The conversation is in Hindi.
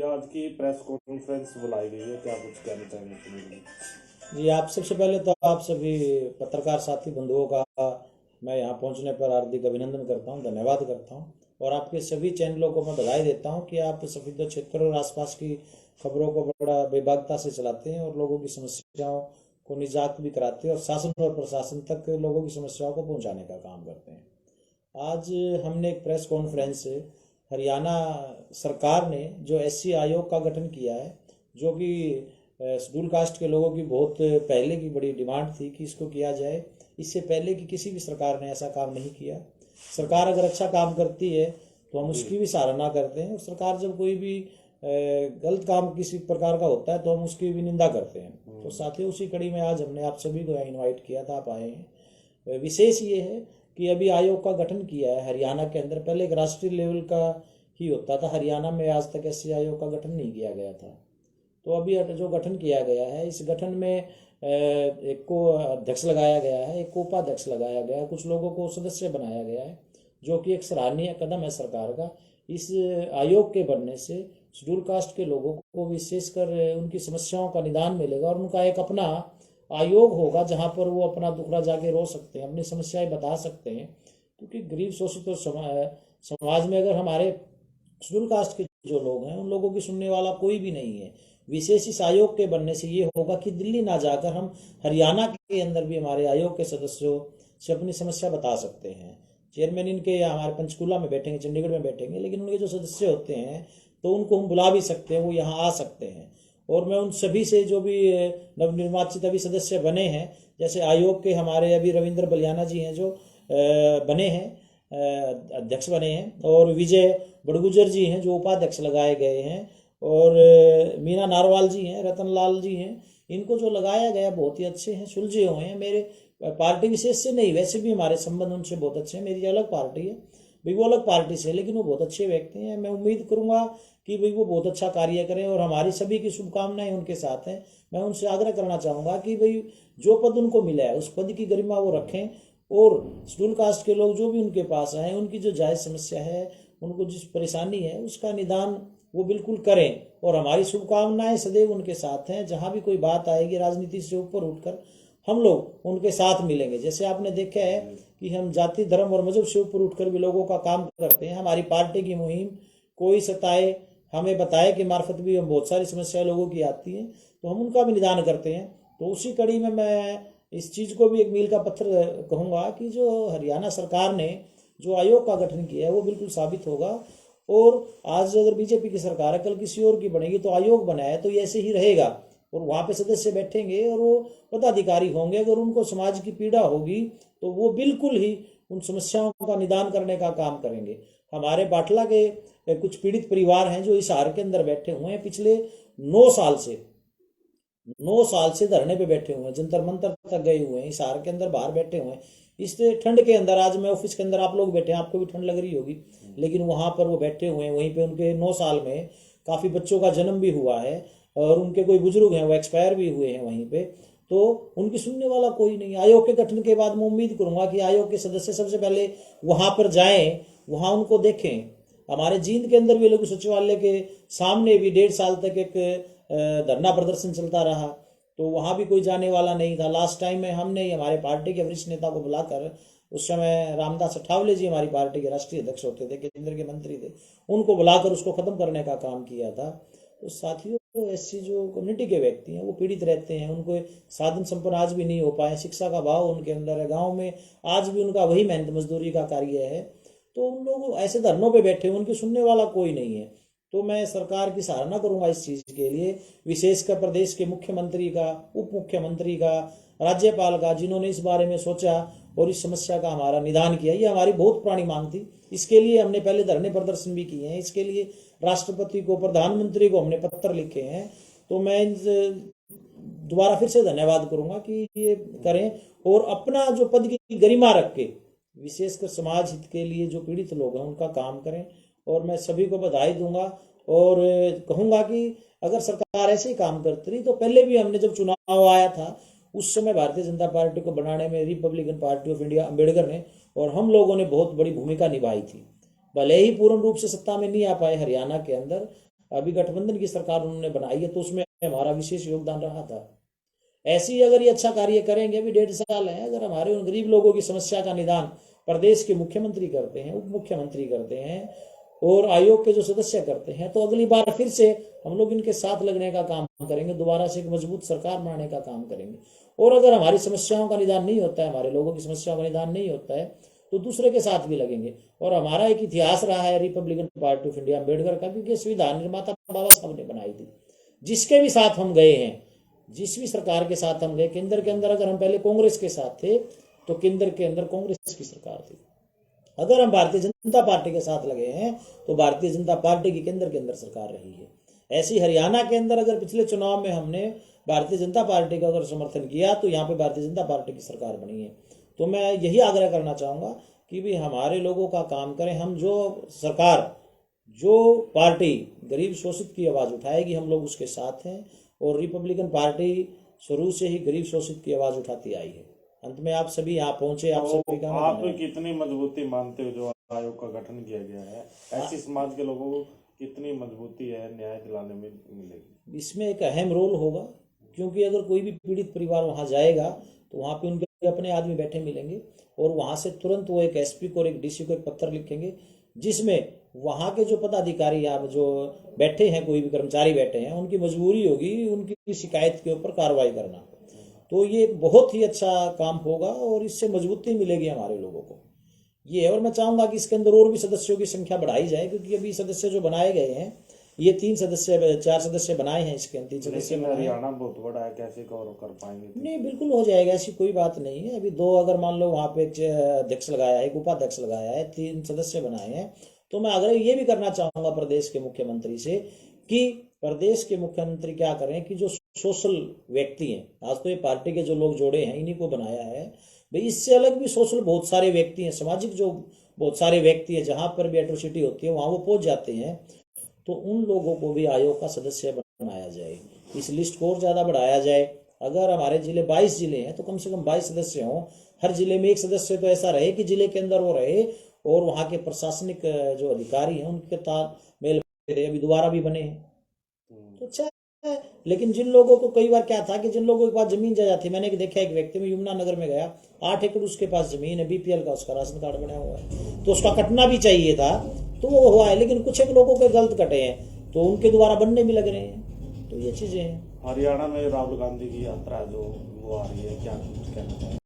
आज की प्रेस कॉन्फ्रेंस बुलाई गई है, क्या कुछ कहना चाहेंगे सुनील जी? जी, आप सबसे पहले तो आप सभी पत्रकार साथी बंधुओं का मैं यहाँ पहुँचने पर हार्दिक अभिनंदन करता हूँ, धन्यवाद करता हूँ। और आपके सभी चैनलों को मैं बधाई देता हूँ कि आप सफेद क्षेत्र और आसपास की खबरों को बड़ा बेबाकता से चलाते हैं और लोगों की समस्याओं को निजात भी कराते हैं और शासन और प्रशासन तक लोगों की समस्याओं को पहुँचाने का काम करते हैं। आज हमने एक प्रेस कॉन्फ्रेंस हरियाणा सरकार ने जो एससी आयोग का गठन किया है, जो कि शेड्यूल कास्ट के लोगों की बहुत पहले की बड़ी डिमांड थी कि इसको किया जाए। इससे पहले की किसी भी सरकार ने ऐसा काम नहीं किया। सरकार अगर अच्छा काम करती है तो हम उसकी भी सराहना करते हैं, और सरकार जब कोई भी गलत काम किसी प्रकार का होता है तो हम उसकी भी निंदा करते हैं। तो साथियों, उसी कड़ी में आज हमने आप सभी को यहाँ इन्वाइट किया था, आप आए हैं। विशेष ये है कि अभी आयोग का गठन किया है हरियाणा के अंदर। पहले एक राष्ट्रीय लेवल का ही होता था, हरियाणा में आज तक एससी आयोग का गठन नहीं किया गया था। तो अभी जो गठन किया गया है, इस गठन में एक को अध्यक्ष लगाया गया है, एक को उपाध्यक्ष लगाया गया है, कुछ लोगों को सदस्य बनाया गया है, जो कि एक सराहनीय कदम है सरकार का। इस आयोग के बनने से शेड्यूल कास्ट के लोगों को विशेषकर उनकी समस्याओं का निदान मिलेगा और उनका एक अपना आयोग होगा जहां पर वो अपना दुखड़ा जाके रो सकते हैं, अपनी समस्याएं बता सकते हैं। क्योंकि गरीब शोषित और समाज में अगर हमारे शेड्यूल कास्ट के जो लोग हैं उन लोगों की सुनने वाला कोई भी नहीं है। विशेष इस आयोग के बनने से ये होगा कि दिल्ली ना जाकर हम हरियाणा के अंदर भी हमारे आयोग के सदस्यों से अपनी समस्या बता सकते हैं। चेयरमैन इनके हमारे पंचकूला में बैठेंगे, चंडीगढ़ में बैठेंगे, लेकिन उनके जो सदस्य होते हैं तो उनको हम बुला भी सकते हैं, वो यहाँ आ सकते हैं। और मैं उन सभी से जो भी नवनिर्वाचित अभी सदस्य बने हैं, जैसे आयोग के हमारे अभी रविंद्र बलियाना जी हैं जो बने हैं, अध्यक्ष बने हैं, और विजय बड़गुजर जी हैं जो उपाध्यक्ष लगाए गए हैं, और मीना नारवाल जी हैं, रतन लाल जी हैं। इनको जो लगाया गया बहुत ही अच्छे हैं, सुलझे हुए हैं। मेरे पार्टी विशेष से नहीं, वैसे भी हमारे संबंध उनसे बहुत अच्छे हैं। मेरी अलग पार्टी है भाई, वो अलग पार्टी से है, लेकिन वो बहुत अच्छे व्यक्ति हैं। मैं उम्मीद करूंगा कि भाई वो बहुत अच्छा कार्य करें, और हमारी सभी की शुभकामनाएं उनके साथ हैं। मैं उनसे आग्रह करना चाहूँगा कि भाई जो पद उनको मिला है उस पद की गरिमा वो रखें, और शेड्यूल कास्ट के लोग जो भी उनके पास आए, उनकी जो जायज़ समस्या है, उनको जिस परेशानी है उसका निदान वो बिल्कुल करें। और हमारी शुभकामनाएं सदैव उनके साथ हैं। जहाँ भी कोई बात आएगी राजनीति से ऊपर उठकर हम लोग उनके साथ मिलेंगे। जैसे आपने देखा है कि हम जाति धर्म और मजहब से ऊपर उठकर भी लोगों का काम करते हैं। हमारी पार्टी की मुहिम कोई सताए हमें बताए कि मार्फत भी हम बहुत सारी समस्याएं लोगों की आती हैं, तो हम उनका भी निदान करते हैं। तो उसी कड़ी में मैं इस चीज़ को भी एक मील का पत्थर कहूँगा कि जो हरियाणा सरकार ने जो आयोग का गठन किया है वो बिल्कुल साबित होगा। और आज अगर बीजेपी की सरकार है, कल किसी और की बनेगी, तो आयोग बना है तो ये ऐसे ही रहेगा, और वहाँ पे सदस्य बैठेंगे और वो पदाधिकारी होंगे। अगर उनको समाज की पीड़ा होगी तो वो बिल्कुल ही उन समस्याओं का निदान करने का काम करेंगे। हमारे बाटला के कुछ पीड़ित परिवार हैं जो इस हार के अंदर बैठे हुए हैं, पिछले 9 साल से धरने पे बैठे हुए हैं, जंतर मंतर तक गए हुए हैं, इस हार के अंदर बाहर बैठे हुए हैं। इस ठंड के अंदर, आज मैं ऑफिस के अंदर, आप लोग बैठे हैं, आपको भी ठंड लग रही होगी, लेकिन वहां पर वो बैठे हुए हैं। वहीं पे उनके 9 साल में काफी बच्चों का जन्म भी हुआ है, और उनके कोई बुजुर्ग हैं वो एक्सपायर भी हुए हैं वहीं पे। तो उनकी सुनने वाला कोई नहीं। आयोग के गठन के बाद मैं उम्मीद करूंगा कि आयोग के सदस्य सबसे पहले वहां पर जाएं, वहां उनको देखें। हमारे जींद के अंदर भी लोग सचिवालय के सामने भी 1.5 साल तक एक धरना प्रदर्शन चलता रहा, तो वहां भी कोई जाने वाला नहीं था। लास्ट टाइम में हमने हमारे पार्टी के वरिष्ठ नेता को बुलाकर, उस समय रामदास अठावले जी हमारी पार्टी के राष्ट्रीय अध्यक्ष होते थे, केंद्र के मंत्री थे, उनको बुलाकर उसको खत्म करने का काम किया था। तो साथियों, ऐसी जो कम्युनिटी के व्यक्ति हैं वो पीड़ित रहते हैं, उनको साधन संपन्न आज भी नहीं हो पाए, शिक्षा का भाव उनके अंदर है, गाँव में आज भी उनका वही मेहनत मजदूरी का कार्य है। तो उन लोग ऐसे धरनों पे बैठे हैं, उनकी सुनने वाला कोई नहीं है। तो मैं सरकार की सराहना करूंगा इस चीज के लिए, विशेषकर प्रदेश के मुख्यमंत्री का, उप मुख्यमंत्री का, राज्यपाल का, जिन्होंने इस बारे में सोचा और इस समस्या का हमारा निदान किया। ये हमारी बहुत पुरानी मांग थी, इसके लिए हमने पहले धरने प्रदर्शन भी किए हैं, इसके लिए राष्ट्रपति को, प्रधानमंत्री को हमने पत्र लिखे हैं। तो मैं दोबारा फिर से धन्यवाद करूंगा कि ये करें, और अपना जो पद की गरिमा रख के विशेषकर समाज हित के लिए जो पीड़ित लोग हैं उनका काम करें। और मैं सभी को बधाई दूंगा, और कहूंगा कि अगर सरकार ऐसे ही काम करती रही, तो पहले भी हमने जब चुनाव आया था उस समय भारतीय जनता पार्टी को बनाने में Republican party of India Ambedkar ने और हम लोगों ने बहुत बड़ी भूमिका निभाई थी। भले ही पूर्ण रूप से सत्ता में नहीं आ पाए हरियाणा के अंदर, अभी गठबंधन की सरकार उन्होंने बनाई है, तो उसमें हमारा विशेष योगदान रहा था। ऐसे ही अगर ये अच्छा कार्य करेंगे, अभी 1.5 साल है, अगर हमारे उन गरीब लोगों की समस्या का निदान प्रदेश के मुख्यमंत्री करते हैं, उप मुख्यमंत्री करते हैं और आयोग के जो सदस्य करते हैं, तो अगली बार फिर से हम लोग इनके साथ लगने का काम करेंगे, दोबारा से एक मजबूत सरकार बनाने का काम करेंगे। और अगर हमारी समस्याओं का निदान नहीं होता है, हमारे लोगों की समस्याओं का निदान नहीं होता है, तो दूसरे के साथ भी लगेंगे। और हमारा एक इतिहास रहा है Republican party of India Ambedkar का, क्योंकि संविधान निर्माता बाबा साहब ने बनाई थी। जिसके भी साथ हम गए हैं, जिस भी सरकार के साथ हम गए, केंद्र के अंदर अगर हम पहले कांग्रेस के साथ थे तो केंद्र के अंदर कांग्रेस की सरकार थी। अगर हम भारतीय जनता पार्टी के साथ लगे हैं तो भारतीय जनता पार्टी की केंद्र के अंदर सरकार रही है। ऐसी हरियाणा के अंदर अगर पिछले चुनाव में हमने भारतीय जनता पार्टी का अगर समर्थन किया तो यहाँ पे भारतीय जनता पार्टी की सरकार बनी है। तो मैं यही आग्रह करना चाहूँगा कि भी हमारे लोगों का काम करें। हम जो सरकार, जो पार्टी गरीब शोषित की आवाज़ उठाएगी, हम लोग उसके साथ हैं। और रिपब्लिकन पार्टी शुरू से ही गरीब शोषित की आवाज़ उठाती आई है। अंत में आप सभी यहाँ पहुंचे, आप सभी का आप कितनी मजबूती मानते हो जो आयोग का गठन किया गया है? ऐसी समाज के लोगों को कितनी मजबूती है न्याय दिलाने में मिलेगी? इसमें एक अहम रोल होगा, क्योंकि अगर कोई भी पीड़ित परिवार वहाँ जाएगा तो वहाँ पे उनके अपने आदमी बैठे मिलेंगे और वहाँ से तुरंत वो एक एसपी को और एक डीसी को एक पत्र लिखेंगे, जिसमें वहाँ के जो पदाधिकारी या जो बैठे हैं, कोई भी कर्मचारी बैठे हैं, उनकी मजबूरी होगी उनकी शिकायत के ऊपर कार्रवाई करना। तो ये एक बहुत ही अच्छा काम होगा और इससे मजबूती मिलेगी हमारे लोगों को, ये है। और मैं चाहूँगा कि इसके अंदर और भी सदस्यों की संख्या बढ़ाई जाए, क्योंकि अभी सदस्य जो बनाए गए हैं, ये 4 सदस्य बनाए हैं, इसके 3 सदस्य। हरियाणा बहुत बड़ा है, कैसे कवर कर पाएंगे? नहीं, बिल्कुल हो जाएगा, ऐसी कोई बात नहीं है। अभी 2 अगर मान लो वहाँ पे एक अध्यक्ष लगाया है, एक उपाध्यक्ष लगाया है, 3 सदस्य बनाए हैं, तो मैं आग्रह ये भी करना चाहूँगा प्रदेश के मुख्यमंत्री से कि प्रदेश के मुख्यमंत्री क्या करें कि जो सोशल व्यक्ति हैं, आज तो ये पार्टी के जो लोग जोड़े हैं इन्हीं को बनाया है भाई, इससे अलग भी सोशल बहुत सारे व्यक्ति हैं, सामाजिक जो बहुत सारे व्यक्ति हैं, जहाँ पर भी एट्रोसिटी होती है वहाँ वो पहुँच जाते हैं। तो उन लोगों को भी आयोग का सदस्य बनाया जाए, इस लिस्ट को और ज़्यादा बढ़ाया जाए। अगर हमारे जिले 22 जिले हैं तो कम से कम 22 सदस्य हों, हर जिले में एक सदस्य तो ऐसा रहे कि जिले के अंदर वो रहे और वहाँ के प्रशासनिक जो अधिकारी हैं उनके तालमेल रहे। अभी दोबारा भी बने हैं तो अच्छा है। लेकिन जिन लोगों को कई बार क्या था कि जिन लोगों के पास जमीन जायदाद थी, मैंने देखा एक व्यक्ति में यमुनानगर में गया, 8 एकड़ उसके पास जमीन है, बीपीएल का उसका राशन कार्ड बना हुआ है, तो उसका कटना भी चाहिए था तो वो हुआ है। लेकिन कुछ एक लोगों के गलत कटे हैं तो उनके दोबारा बनने भी लग रहे हैं, तो ये चीजें हैं। हरियाणा में राहुल गांधी की यात्रा जो वो आ रही है, क्या कुछ कहना चाहिए?